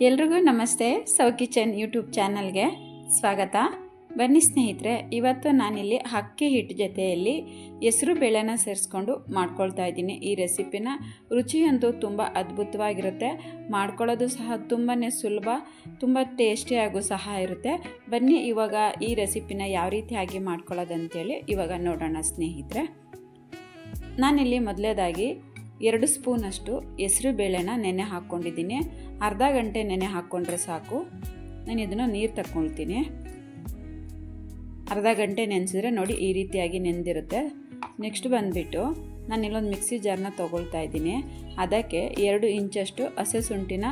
ಎಲ್ರಿಗೂ ನಮಸ್ತೆ. ಸೌ ಕಿಚನ್ ಯೂಟ್ಯೂಬ್ ಚಾನಲ್ಗೆ ಸ್ವಾಗತ. ಬನ್ನಿ ಸ್ನೇಹಿತರೆ, ಇವತ್ತು ನಾನಿಲ್ಲಿ ಅಕ್ಕಿ ಹಿಟ್ಟು ಜೊತೆಯಲ್ಲಿ ಹೆಸರು ಬೇಳೆನ ಸೇರಿಸ್ಕೊಂಡು ಮಾಡ್ಕೊಳ್ತಾ ಇದ್ದೀನಿ. ಈ ರೆಸಿಪಿನ ರುಚಿಯಂತೂ ತುಂಬ ಅದ್ಭುತವಾಗಿರುತ್ತೆ, ಮಾಡ್ಕೊಳ್ಳೋದು ಸಹ ತುಂಬಾ ಸುಲಭ, ತುಂಬ ಟೇಸ್ಟಿಯಾಗೂ ಸಹ ಇರುತ್ತೆ. ಬನ್ನಿ ಇವಾಗ ಈ ರೆಸಿಪಿನ ಯಾವ ರೀತಿಯಾಗಿ ಮಾಡ್ಕೊಳ್ಳೋದಂತೇಳಿ ಇವಾಗ ನೋಡೋಣ ಸ್ನೇಹಿತರೆ. ನಾನಿಲ್ಲಿ ಮೊದಲೇದಾಗಿ 2 ಸ್ಪೂನಷ್ಟು ಹೆಸರು ಬೇಳೆನ ನೆನೆ ಹಾಕ್ಕೊಂಡಿದ್ದೀನಿ. ಅರ್ಧ ಗಂಟೆ ನೆನೆ ಹಾಕ್ಕೊಂಡ್ರೆ ಸಾಕು. ನಾನು ಇದನ್ನು ನೀರು ತಗೊಳ್ತೀನಿ. ಅರ್ಧ ಗಂಟೆ ನೆನೆಸಿದ್ರೆ ನೋಡಿ ಈ ರೀತಿಯಾಗಿ ನೆಂದಿರುತ್ತೆ. ನೆಕ್ಸ್ಟ್ ಬಂದುಬಿಟ್ಟು ನಾನಿಲ್ಲೊಂದು ಮಿಕ್ಸಿ ಜಾರ್ನ ತೊಗೊಳ್ತಾ ಇದ್ದೀನಿ. ಅದಕ್ಕೆ 2 ಇಂಚಷ್ಟು ಹಸಿ ಶುಂಠಿನ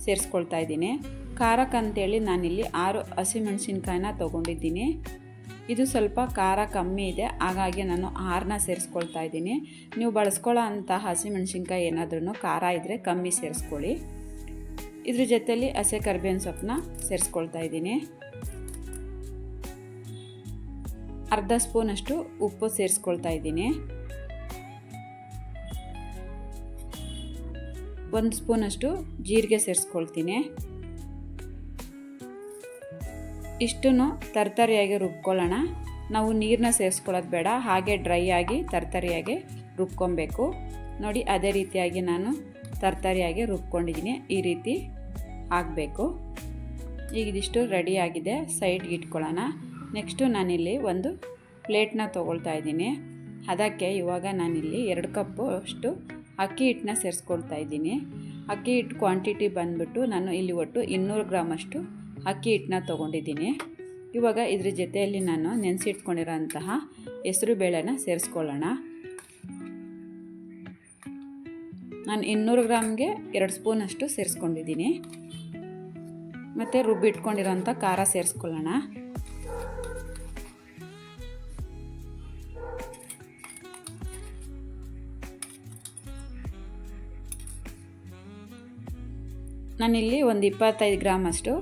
ಸೇರಿಸ್ಕೊಳ್ತಾ ಇದ್ದೀನಿ. ಖಾರಕ್ಕಂತೇಳಿ ನಾನಿಲ್ಲಿ 6 ಹಸಿಮೆಣಸಿನ್ಕಾಯಿನ ತೊಗೊಂಡಿದ್ದೀನಿ. ಇದು ಸ್ವಲ್ಪ ಖಾರ ಕಮ್ಮಿ ಇದೆ, ಹಾಗಾಗಿ ನಾನು 6ನ ಸೇರಿಸ್ಕೊಳ್ತಾ ಇದ್ದೀನಿ. ನೀವು ಬಳಸ್ಕೊಳ್ಳೋ ಅಂಥ ಹಸಿಮೆಣಸಿನ್ಕಾಯಿ ಏನಾದ್ರೂ ಖಾರ ಇದ್ದರೆ ಕಮ್ಮಿ ಸೇರಿಸ್ಕೊಳ್ಳಿ. ಇದ್ರ ಜೊತೆಯಲ್ಲಿ ಹಸಿ ಕರಿಬೇವಿನ ಸೊಪ್ಪನ್ನ ಸೇರಿಸ್ಕೊಳ್ತಾ ಇದ್ದೀನಿ. ಅರ್ಧ ಸ್ಪೂನಷ್ಟು ಉಪ್ಪು ಸೇರಿಸ್ಕೊಳ್ತಾ ಇದ್ದೀನಿ. 1 ಸ್ಪೂನಷ್ಟು ಜೀರಿಗೆ ಸೇರಿಸ್ಕೊಳ್ತೀನಿ. ಇಷ್ಟನ್ನು ತರ್ತರಿಯಾಗಿ ರುಬ್ಕೊಳ್ಳೋಣ. ನಾವು ನೀರನ್ನ ಸೇರಿಸ್ಕೊಳ್ಳೋದು ಬೇಡ, ಹಾಗೆ ಡ್ರೈ ಆಗಿ ತರ್ತರಿಯಾಗಿ ರುಬ್ಕೊಬೇಕು. ನೋಡಿ ಅದೇ ರೀತಿಯಾಗಿ ನಾನು ತರ್ತರಿಯಾಗಿ ರುಬ್ಕೊಂಡಿದ್ದೀನಿ. ಈ ರೀತಿ ಆಗಬೇಕು. ಈಗ ಇದಿಷ್ಟು ರೆಡಿಯಾಗಿದೆ, ಸೈಡ್ಗೆ ಇಟ್ಕೊಳ್ಳೋಣ. ನೆಕ್ಸ್ಟು ನಾನಿಲ್ಲಿ ಒಂದು ಪ್ಲೇಟ್ನ ತೊಗೊಳ್ತಾ ಇದ್ದೀನಿ. ಅದಕ್ಕೆ ಇವಾಗ ನಾನಿಲ್ಲಿ 2 ಕಪ್ಪು ಅಷ್ಟು ಅಕ್ಕಿ ಹಿಟ್ಟನ್ನ ಸೇರಿಸ್ಕೊಳ್ತಾ ಇದ್ದೀನಿ. ಅಕ್ಕಿ ಹಿಟ್ಟು ಕ್ವಾಂಟಿಟಿ ಬಂದುಬಿಟ್ಟು ನಾನು ಇಲ್ಲಿ ಒಟ್ಟು 200 ಗ್ರಾಮಷ್ಟು ಅಕ್ಕಿ ಹಿಟ್ಟನ್ನ ತೊಗೊಂಡಿದ್ದೀನಿ. ಇವಾಗ ಇದ್ರ ಜೊತೆಯಲ್ಲಿ ನಾನು ನೆನೆಸಿಟ್ಕೊಂಡಿರೋಂತಹ ಹೆಸರು ಬೇಳೆನ ಸೇರಿಸ್ಕೊಳ್ಳೋಣ. ನಾನು 200 ಗ್ರಾಮ್ಗೆ 2 ಸ್ಪೂನಷ್ಟು ಸೇರಿಸ್ಕೊಂಡಿದ್ದೀನಿ. ಮತ್ತು ರುಬ್ಬಿಟ್ಕೊಂಡಿರೋಂಥ ಖಾರ ಸೇರಿಸ್ಕೊಳ್ಳೋಣ. ನಾನಿಲ್ಲಿ ಒಂದು 25 ಗ್ರಾಮಷ್ಟು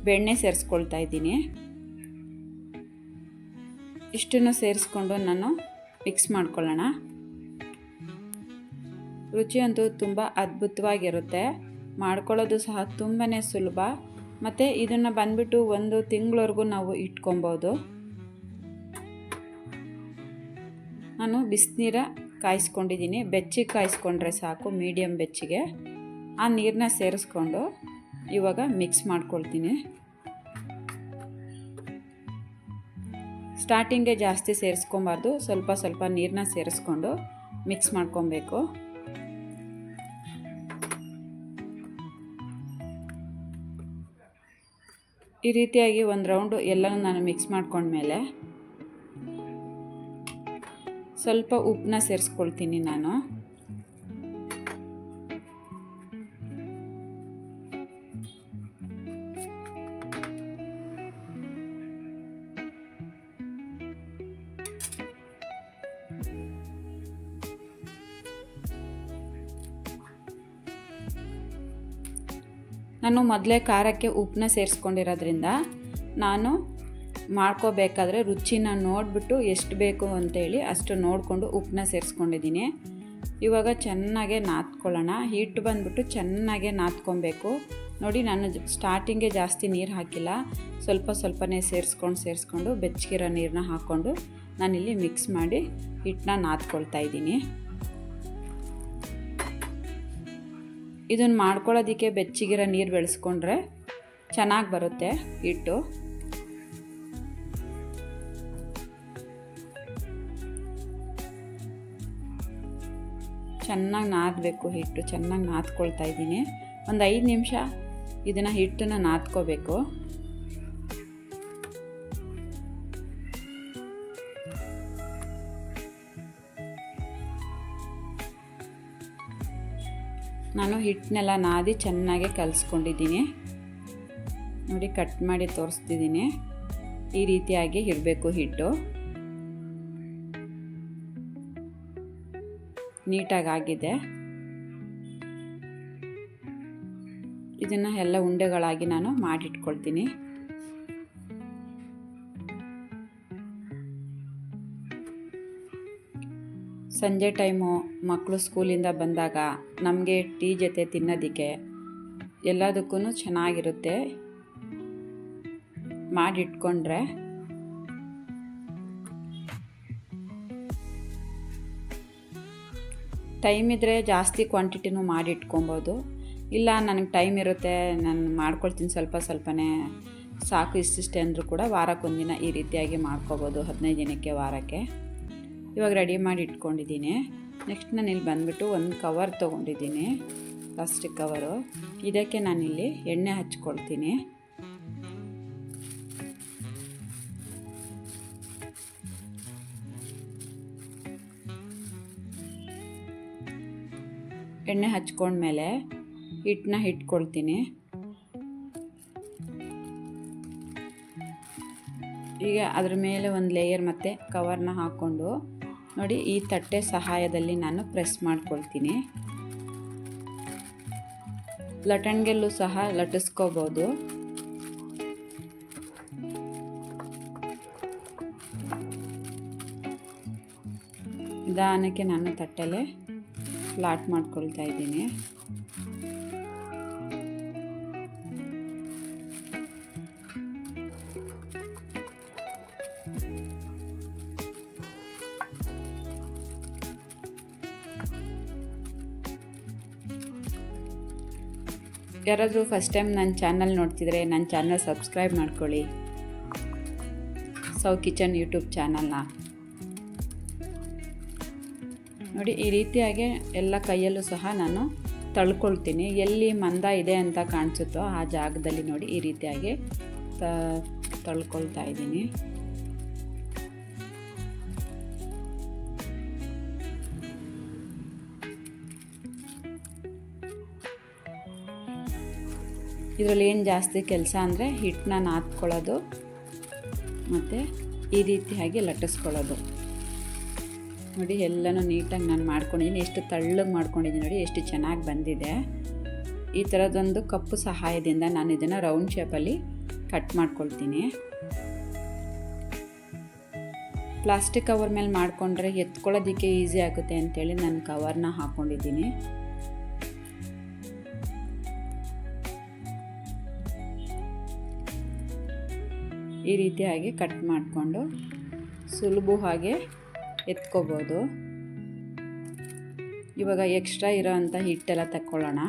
ಬೆಣ್ಣೆ ಸೇರಿಸ್ಕೊಳ್ತಾ ಇದ್ದೀನಿ. ಇಷ್ಟನ್ನು ಸೇರಿಸ್ಕೊಂಡು ನಾನು ಮಿಕ್ಸ್ ಮಾಡ್ಕೊಳ್ಳೋಣ. ರುಚಿಯಂತೂ ತುಂಬ ಅದ್ಭುತವಾಗಿರುತ್ತೆ, ಮಾಡ್ಕೊಳ್ಳೋದು ಸಹ ತುಂಬಾ ಸುಲಭ. ಮತ್ತು ಇದನ್ನು ಬಂದುಬಿಟ್ಟು 1 ತಿಂಗಳವರೆಗೂ ನಾವು ಇಟ್ಕೊಬೋದು. ನಾನು ಬಿಸಿನೀರ ಕಾಯಿಸ್ಕೊಂಡಿದ್ದೀನಿ. ಬೆಚ್ಚಗೆ ಕಾಯಿಸ್ಕೊಂಡ್ರೆ ಸಾಕು, ಮೀಡಿಯಮ್ ಬೆಚ್ಚಗೆ. ಆ ನೀರನ್ನ ಸೇರಿಸ್ಕೊಂಡು ಇವಾಗ ಮಿಕ್ಸ್ ಮಾಡ್ಕೊಳ್ತೀನಿ. ಸ್ಟಾರ್ಟಿಂಗ್ಗೆ ಜಾಸ್ತಿ ಸೇರಿಸ್ಕೊಬಾರ್ದು, ಸ್ವಲ್ಪ ಸ್ವಲ್ಪ ನೀರನ್ನ ಸೇರಿಸ್ಕೊಂಡು ಮಿಕ್ಸ್ ಮಾಡ್ಕೊಬೇಕು. ಈ ರೀತಿಯಾಗಿ ಒಂದು ರೌಂಡು ಎಲ್ಲನೂ ನಾನು ಮಿಕ್ಸ್ ಮಾಡ್ಕೊಂಡ್ಮೇಲೆ ಸ್ವಲ್ಪ ಉಪ್ಪನ್ನ ಸೇರಿಸ್ಕೊಳ್ತೀನಿ ನಾನು. ನಾನು ಮೊದಲೇ ಖಾರಕ್ಕೆ ಉಪ್ಪನ್ನ ಸೇರಿಸ್ಕೊಂಡಿರೋದ್ರಿಂದ ನಾನು ಮಾಡ್ಕೋಬೇಕಾದ್ರೆ ರುಚಿನ ನೋಡಿಬಿಟ್ಟು ಎಷ್ಟು ಬೇಕು ಅಂತೇಳಿ ಅಷ್ಟು ನೋಡಿಕೊಂಡು ಉಪ್ಪನ್ನ ಸೇರಿಸ್ಕೊಂಡಿದ್ದೀನಿ. ಇವಾಗ ಚೆನ್ನಾಗೆ ನಾದ್ಕೊಳ್ಳೋಣ. ಹಿಟ್ಟು ಬಂದುಬಿಟ್ಟು ಚೆನ್ನಾಗೆ ನಾದ್ಕೊಬೇಕು. ನೋಡಿ ನಾನು ಸ್ಟಾರ್ಟಿಂಗ್ಗೆ ಜಾಸ್ತಿ ನೀರು ಹಾಕಿಲ್ಲ, ಸ್ವಲ್ಪ ಸ್ವಲ್ಪನೇ ಸೇರಿಸ್ಕೊಂಡು ಬೆಚ್ಚಗಿರೋ ನೀರನ್ನ ಹಾಕ್ಕೊಂಡು ನಾನಿಲ್ಲಿ ಮಿಕ್ಸ್ ಮಾಡಿ ಹಿಟ್ಟನ್ನ ನಾದ್ಕೊಳ್ತಾ ಇದ್ದೀನಿ. ಇದನ್ನು ಮಾಡ್ಕೊಳ್ಳೋದಕ್ಕೆ ಬೆಚ್ಚಗಿರೋ ನೀರು ಬೆಳೆಸ್ಕೊಂಡ್ರೆ ಚೆನ್ನಾಗಿ ಬರುತ್ತೆ ಹಿಟ್ಟು. ಚೆನ್ನಾಗಿ ನಾದಬೇಕು ಹಿಟ್ಟು. ಚೆನ್ನಾಗಿ ನಾದ್ಕೊಳ್ತಾ ಇದ್ದೀನಿ. ಒಂದು 5 ನಿಮಿಷ ಇದನ್ನು ಹಿಟ್ಟನ್ನು ನಾದ್ಕೋಬೇಕು. ನಾನು ಹಿಟ್ಟನ್ನೆಲ್ಲ ನಾದಿ ಚೆನ್ನಾಗಿ ಕಲಿಸ್ಕೊಂಡಿದ್ದೀನಿ. ನೋಡಿ ಕಟ್ ಮಾಡಿ ತೋರಿಸ್ತಿದ್ದೀನಿ. ಈ ರೀತಿಯಾಗಿ ಇರಬೇಕು ಹಿಟ್ಟು. ನೀಟಾಗಿ ಆಗಿದೆ. ಇದನ್ನು ಎಲ್ಲ ಉಂಡೆಗಳಾಗಿ ನಾನು ಮಾಡಿಟ್ಕೊಳ್ತೀನಿ. ಸಂಜೆ ಟೈಮು ಮಕ್ಕಳು ಸ್ಕೂಲಿಂದ ಬಂದಾಗ ನಮಗೆ ಟೀ ಜೊತೆ ತಿನ್ನೋದಕ್ಕೆ ಎಲ್ಲದಕ್ಕೂ ಚೆನ್ನಾಗಿರುತ್ತೆ ಮಾಡಿಟ್ಕೊಂಡ್ರೆ. ಟೈಮ್ ಇದ್ದರೆ ಜಾಸ್ತಿ ಕ್ವಾಂಟಿಟಿನೂ ಮಾಡಿಟ್ಕೊಬೋದು. ಇಲ್ಲ ನನಗೆ ಟೈಮ್ ಇರುತ್ತೆ, ನಾನು ಮಾಡ್ಕೊಳ್ತೀನಿ ಸ್ವಲ್ಪನೇ ಸಾಕು ಇಷ್ಟಿಷ್ಟೇ ಅಂದರೂ ಕೂಡ ವಾರಕ್ಕೊಂದಿನ ಈ ರೀತಿಯಾಗಿ ಮಾಡ್ಕೊಬೋದು, 15 ದಿನಕ್ಕೆ ವಾರಕ್ಕೆ. ಇವಾಗ ರೆಡಿ ಮಾಡಿ ಇಟ್ಕೊಂಡಿದ್ದೀನಿ. ನೆಕ್ಸ್ಟ್ ನಾನು ಇಲ್ಲಿ ಬಂದುಬಿಟ್ಟು ಒಂದು ಕವರ್ ತೊಗೊಂಡಿದ್ದೀನಿ, ಪ್ಲಾಸ್ಟಿಕ್ ಕವರು. ಇದಕ್ಕೆ ನಾನಿಲ್ಲಿ ಎಣ್ಣೆ ಹಚ್ಕೊಳ್ತೀನಿ. ಎಣ್ಣೆ ಹಚ್ಕೊಂಡ್ಮೇಲೆ ಹಿಟ್ಟನ್ನ ಇಟ್ಕೊಳ್ತೀನಿ. ಈಗ ಅದ್ರ ಮೇಲೆ ಒಂದು ಲೇಯರ್ ಮತ್ತು ಕವರ್ನ ಹಾಕ್ಕೊಂಡು ನೋಡಿ ಈ ತಟ್ಟೆ ಸಹಾಯದಲ್ಲಿ ನಾನು ಪ್ರೆಸ್ ಮಾಡ್ಕೊಳ್ತೀನಿ. ಲಟಣ್ಗೆಲ್ಲೂ ಸಹ ಲಟ್ಟಿಸ್ಕೋಬೋದು. ನಿಧಾನಕ್ಕೆ ನಾನು ತಟ್ಟೆಲೆ ಫ್ಲಾಟ್ ಮಾಡ್ಕೊಳ್ತಾ ಇದ್ದೀನಿ. ಯಾರಾದರೂ ಫಸ್ಟ್ ಟೈಮ್ ನನ್ನ ಚಾನಲ್ ನೋಡ್ತಿದ್ರೆ ನನ್ನ ಚಾನಲ್ ಸಬ್ಸ್ಕ್ರೈಬ್ ಮಾಡ್ಕೊಳ್ಳಿ, ಸೌ ಕಿಚನ್ ಯೂಟ್ಯೂಬ್ ಚಾನಲ್ನ. ನೋಡಿ ಈ ರೀತಿಯಾಗಿ ಎಲ್ಲ ಕೈಯಲ್ಲೂ ಸಹ ನಾನು ತಳ್ಕೊಳ್ತೀನಿ. ಎಲ್ಲಿ ಮಂದ ಇದೆ ಅಂತ ಕಾಣಿಸುತ್ತೋ ಆ ಜಾಗದಲ್ಲಿ ನೋಡಿ ಈ ರೀತಿಯಾಗಿ ತಳ್ಕೊಳ್ತಾ ಇದ್ದೀನಿ. ಇದರಲ್ಲಿ ಏನು ಜಾಸ್ತಿ ಕೆಲಸ ಅಂದರೆ ಹಿಟ್ಟನ್ನ ನಾದ್ಕೊಳ್ಳೋದು ಮತ್ತು ಈ ರೀತಿಯಾಗಿ ಲಟ್ಟಿಸ್ಕೊಳ್ಳೋದು. ನೋಡಿ ಎಲ್ಲನೂ ನೀಟಾಗಿ ನಾನು ಮಾಡ್ಕೊಂಡಿದ್ದೀನಿ. ಎಷ್ಟು ತೆಳ್ಳಗೆ ಮಾಡ್ಕೊಂಡಿದ್ದೀನಿ ನೋಡಿ, ಎಷ್ಟು ಚೆನ್ನಾಗಿ ಬಂದಿದೆ. ಈ ಥರದೊಂದು ಕಪ್ಪು ಸಹಾಯದಿಂದ ನಾನು ಇದನ್ನು ರೌಂಡ್ ಶೇಪಲ್ಲಿ ಕಟ್ ಮಾಡ್ಕೊಳ್ತೀನಿ. ಪ್ಲಾಸ್ಟಿಕ್ ಕವರ್ ಮೇಲೆ ಮಾಡಿಕೊಂಡ್ರೆ ಎತ್ಕೊಳ್ಳೋದಕ್ಕೆ ಈಸಿ ಆಗುತ್ತೆ ಅಂತೇಳಿ ನಾನು ಕವರ್ನ ಹಾಕ್ಕೊಂಡಿದ್ದೀನಿ. ಈ ರೀತಿಯಾಗಿ ಕಟ್ ಮಾಡಿಕೊಂಡು ಸುಲಭವಾಗಿ ಎತ್ಕೋಬೋದು. ಇವಾಗ ಎಕ್ಸ್ಟ್ರಾ ಇರೋ ಅಂಥ ಹಿಟ್ಟೆಲ್ಲ ತಕ್ಕೊಳ್ಳೋಣ.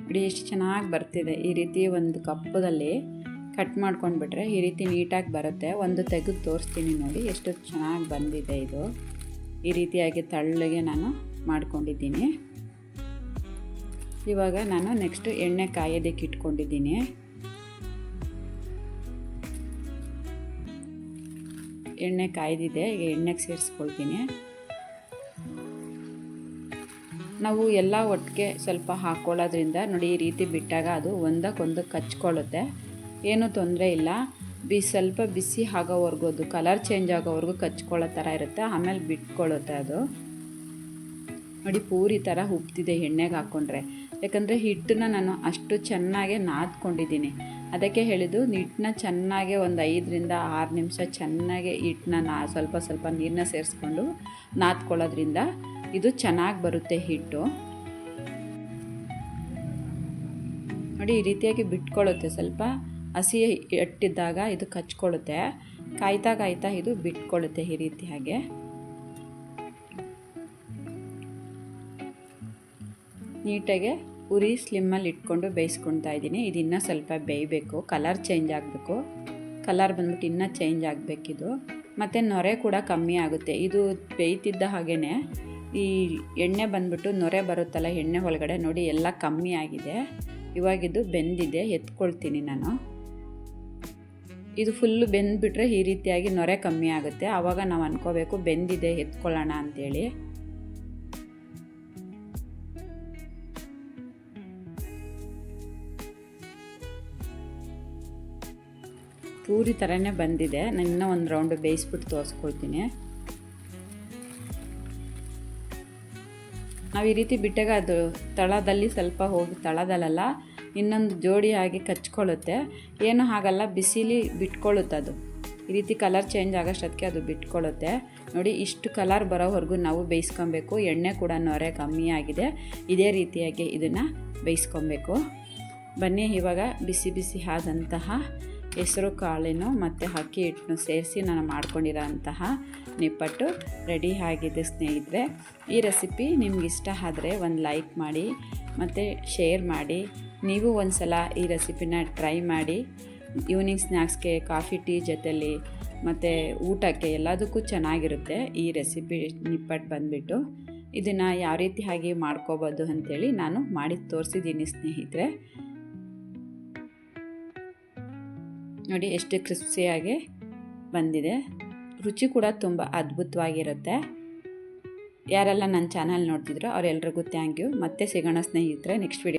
ನೋಡಿ ಎಷ್ಟು ಚೆನ್ನಾಗಿ ಬರ್ತಿದೆ. ಈ ರೀತಿ ಒಂದು ಕಪ್ಪದಲ್ಲಿ ಕಟ್ ಮಾಡ್ಕೊಂಡ್ಬಿಟ್ರೆ ಈ ರೀತಿ ನೀಟಾಗಿ ಬರುತ್ತೆ. ಒಂದು ತೆಗೆದು ತೋರಿಸ್ತೀನಿ ನೋಡಿ ಎಷ್ಟು ಚೆನ್ನಾಗಿ ಬಂದಿದೆ ಇದು. ಈ ರೀತಿಯಾಗಿ ತೆಳ್ಳಗೆ ನಾನು ಮಾಡ್ಕೊಂಡಿದ್ದೀನಿ. ಇವಾಗ ನಾನು ನೆಕ್ಸ್ಟ್ ಎಣ್ಣೆ ಕಾಯೋದಕ್ಕೆ ಇಟ್ಕೊಂಡಿದ್ದೀನಿ. ಎಣ್ಣೆ ಕಾಯ್ದಿದೆ, ಈಗ ಎಣ್ಣೆಗೆ ಸೇರಿಸ್ಕೊಳ್ತೀನಿ. ನಾವು ಎಲ್ಲ ಒಟ್ಟಿಗೆ ಸ್ವಲ್ಪ ಹಾಕ್ಕೊಳ್ಳೋದ್ರಿಂದ ನೋಡಿ ಈ ರೀತಿ ಬಿಟ್ಟಾಗ ಅದು ಒಂದಕ್ಕೊಂದು ಕಚ್ಕೊಳ್ಳುತ್ತೆ. ಏನೂ ತೊಂದರೆ ಇಲ್ಲ. ಸ್ವಲ್ಪ ಬಿಸಿ ಆಗೋವರೆಗೂ ಅದು ಕಲರ್ ಚೇಂಜ್ ಆಗೋವರೆಗೂ ಕಚ್ಕೊಳ್ಳೋ ಥರ ಇರುತ್ತೆ, ಆಮೇಲೆ ಬಿಟ್ಕೊಳ್ಳುತ್ತೆ ಅದು. ನೋಡಿ ಪೂರಿ ಥರ ಉಬ್ತಿದೆ ಎಣ್ಣೆಗೆ ಹಾಕ್ಕೊಂಡ್ರೆ. ಯಾಕಂದರೆ ಹಿಟ್ಟನ್ನ ನಾನು ಅಷ್ಟು ಚೆನ್ನಾಗೆ ನಾದ್ಕೊಂಡಿದ್ದೀನಿ. ಅದಕ್ಕೆ ಹೇಳಿದ್ದು ಹಿಟ್ಟನ್ನ ಚೆನ್ನಾಗೆ ಒಂದು 5 ರಿಂದ 6 ನಿಮಿಷ ಚೆನ್ನಾಗೆ ಹಿಟ್ಟನ್ನ ಸ್ವಲ್ಪ ನೀರನ್ನ ಸೇರಿಸ್ಕೊಂಡು ನಾದ್ಕೊಳ್ಳೋದ್ರಿಂದ ಇದು ಚೆನ್ನಾಗಿ ಬರುತ್ತೆ ಹಿಟ್ಟು. ನೋಡಿ ಈ ರೀತಿಯಾಗಿ ಬಿಟ್ಕೊಳ್ಳುತ್ತೆ. ಸ್ವಲ್ಪ ಹಸಿ ಹಿಟ್ಟಿದ್ದಾಗ ಇದು ಕಚ್ಕೊಳ್ಳುತ್ತೆ, ಕಾಯ್ತಾ ಇದು ಬಿಟ್ಕೊಳ್ಳುತ್ತೆ ಈ ರೀತಿಯಾಗಿ. ನೀಟಾಗಿ ಉರಿ ಸ್ಲಿಮ್ಮಲ್ಲಿ ಇಟ್ಕೊಂಡು ಬೇಯಿಸ್ಕೊಳ್ತಾ ಇದ್ದೀನಿ. ಇದು ಇನ್ನೂ ಸ್ವಲ್ಪ ಬೇಯಬೇಕು, ಕಲರ್ ಚೇಂಜ್ ಆಗಬೇಕು. ಕಲರ್ ಬಂದ್ಬಿಟ್ಟು ಇನ್ನೂ ಚೇಂಜ್ ಆಗಬೇಕಿದು. ಮತ್ತು ನೊರೆ ಕೂಡ ಕಮ್ಮಿ ಆಗುತ್ತೆ. ಇದು ಬೇಯ್ತಿದ್ದ ಹಾಗೇ ಈ ಎಣ್ಣೆ ಬಂದ್ಬಿಟ್ಟು ನೊರೆ ಬರುತ್ತಲ್ಲ ಎಣ್ಣೆ ಒಳಗಡೆ, ನೋಡಿ ಎಲ್ಲ ಕಮ್ಮಿ ಆಗಿದೆ. ಇವಾಗಿದು ಬೆಂದಿದೆ, ಎತ್ಕೊಳ್ತೀನಿ ನಾನು. ಇದು ಫುಲ್ಲು ಬೆಂದುಬಿಟ್ರೆ ಈ ರೀತಿಯಾಗಿ ನೊರೆ ಕಮ್ಮಿ ಆಗುತ್ತೆ. ಆವಾಗ ನಾವು ಅನ್ಕೋಬೇಕು ಬೆಂದಿದೆ ಎತ್ಕೊಳ್ಳೋಣ ಅಂಥೇಳಿ. ಪೂರಿ ಥರನೇ ಬಂದಿದೆ. ನಾನು ಇನ್ನೂ ಒಂದು ರೌಂಡು ಬೇಯಿಸ್ಬಿಟ್ಟು ತೋರಿಸ್ಕೊಳ್ತೀನಿ. ನಾವು ಈ ರೀತಿ ಬಿಟ್ಟಾಗ ಅದು ತಳದಲ್ಲಿ ಸ್ವಲ್ಪ ಹೋಗಿ, ತಳದಲ್ಲ ಇನ್ನೊಂದು ಜೋಡಿಯಾಗಿ ಕಚ್ಕೊಳ್ಳುತ್ತೆ. ಏನೂ ಆಗಲ್ಲ, ಬಿಸಿಲಿ ಬಿಟ್ಕೊಳ್ಳುತ್ತೆ ಅದು. ಈ ರೀತಿ ಕಲರ್ ಚೇಂಜ್ ಆಗೋಷ್ಟೊತ್ತಿಗೆ ಅದು ಬಿಟ್ಕೊಳ್ಳುತ್ತೆ. ನೋಡಿ, ಇಷ್ಟು ಕಲರ್ ಬರೋವರೆಗೂ ನಾವು ಬೇಯಿಸ್ಕೊಬೇಕು. ಎಣ್ಣೆ ಕೂಡ ನೊರೆ ಕಮ್ಮಿ ಆಗಿದೆ. ಇದೇ ರೀತಿಯಾಗಿ ಇದನ್ನು ಬೇಯಿಸ್ಕೊಬೇಕು. ಬನ್ನಿ, ಇವಾಗ ಬಿಸಿ ಬಿಸಿ ಆದಂತಹ ಹೆಸರು ಕಾಳಿನ ಮತ್ತು ಅಕ್ಕಿ ಹಿಟ್ಟನ್ನು ಸೇರಿಸಿ ನಾನು ಮಾಡ್ಕೊಂಡಿರೋ ಅಂತಹ ನಿಪ್ಪಟ್ಟು ರೆಡಿ ಆಗಿದೆ ಸ್ನೇಹಿತರೆ. ಈ ರೆಸಿಪಿ ನಿಮ್ಗೆ ಇಷ್ಟ ಆದರೆ ಒಂದು ಲೈಕ್ ಮಾಡಿ ಮತ್ತು ಶೇರ್ ಮಾಡಿ. ನೀವು ಒಂದು ಸಲ ಈ ರೆಸಿಪಿನ ಟ್ರೈ ಮಾಡಿ. ಈವ್ನಿಂಗ್ ಸ್ನ್ಯಾಕ್ಸ್ಗೆ, ಕಾಫಿ ಟೀ ಜೊತೆಲಿ ಮತ್ತು ಊಟಕ್ಕೆ ಎಲ್ಲದಕ್ಕೂ ಚೆನ್ನಾಗಿರುತ್ತೆ ಈ ರೆಸಿಪಿ ನಿಪ್ಪಟ್ಟು ಬಂದುಬಿಟ್ಟು. ಇದನ್ನು ಯಾವ ರೀತಿಯಾಗಿ ಮಾಡ್ಕೋಬೋದು ಅಂಥೇಳಿ ನಾನು ಮಾಡಿ ತೋರಿಸಿದ್ದೀನಿ ಸ್ನೇಹಿತರೆ. ನೋಡಿ ಎಷ್ಟು ಕ್ರಿಸ್ಪಿಯಾಗಿ ಬಂದಿದೆ. ರುಚಿ ಕೂಡ ತುಂಬ ಅದ್ಭುತವಾಗಿರುತ್ತೆ. ಯಾರೆಲ್ಲ ನನ್ನ ಚಾನಲ್ ನೋಡ್ತಿದ್ರೋ ಅವರೆಲ್ರಿಗೂ ಥ್ಯಾಂಕ್ ಯು. ಮತ್ತೆ ಸಿಗೋಣ ಸ್ನೇಹಿತರೆ ನೆಕ್ಸ್ಟ್ ವಿಡಿಯೋ.